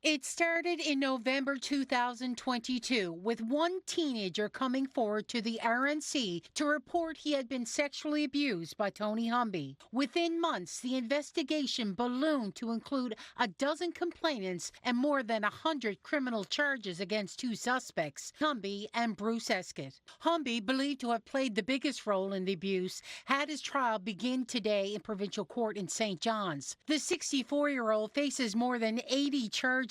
It started in November 2022 with one teenager coming forward to the RNC to report he had been sexually abused by Tony Humby. Within months, the investigation ballooned to include a dozen complainants and more than 100 criminal charges against two suspects, Humby and Bruce Escott. Humby, believed to have played the biggest role in the abuse, had his trial begin today in provincial court in St. John's. The 64-year-old faces more than 80 charges,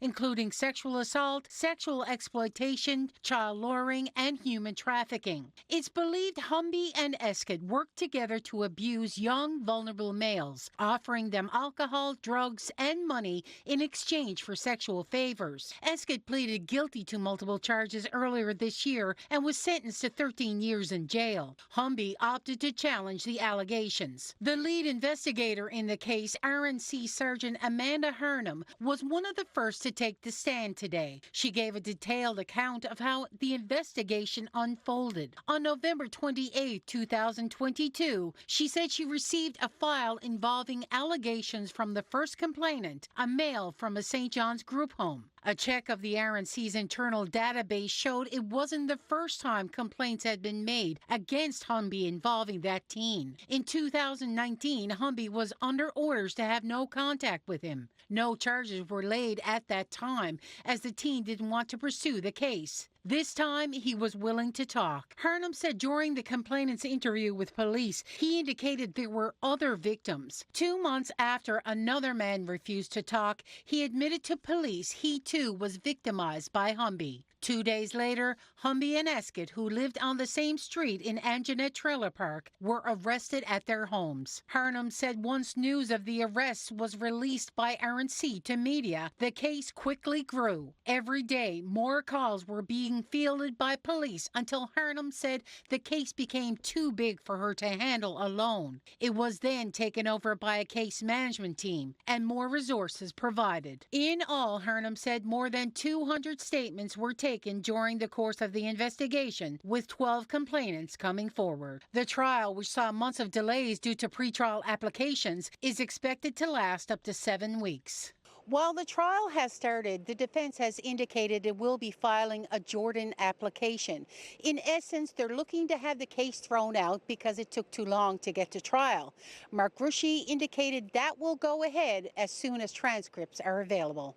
including sexual assault, sexual exploitation, child luring, and human trafficking. It's believed Humby and Escott worked together to abuse young, vulnerable males, offering them alcohol, drugs, and money in exchange for sexual favors. Escott pleaded guilty to multiple charges earlier this year and was sentenced to 13 years in jail. Humby opted to challenge the allegations. The lead investigator in the case, RNC Sergeant Amanda Hurnham, was one of the first to take the stand today. She gave a detailed account of how the investigation unfolded. On November 28, 2022, she said she received a file involving allegations from the first complainant, a male from a St. John's group home. A check of the RNC's internal database showed it wasn't the first time complaints had been made against Humby involving that teen. In 2019, Humby was under orders to have no contact with him. No charges were laid at that time, as the teen didn't want to pursue the case. This time, he was willing to talk. Hurnham said during the complainant's interview with police, he indicated there were other victims. 2 months after another man refused to talk, he admitted to police he too was victimized by Humby. 2 days later, Humby and Escott, who lived on the same street in Anjanette Trailer Park, were arrested at their homes. Hurnham said once news of the arrests was released by RNC to media, the case quickly grew. Every day, more calls were being fielded by police until Hurnham said the case became too big for her to handle alone. It was then taken over by a case management team and more resources provided. In all, Hurnham said more than 200 statements were taken during the course of the investigation, with 12 complainants coming forward. The trial, which saw months of delays due to pretrial applications, is expected to last up to 7 weeks. While the trial has started, the defense has indicated it will be filing a Jordan application. In essence, they're looking to have the case thrown out because it took too long to get to trial. Mark Rushy indicated that will go ahead as soon as transcripts are available.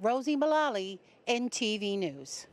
Rosie Mullaley, NTV News.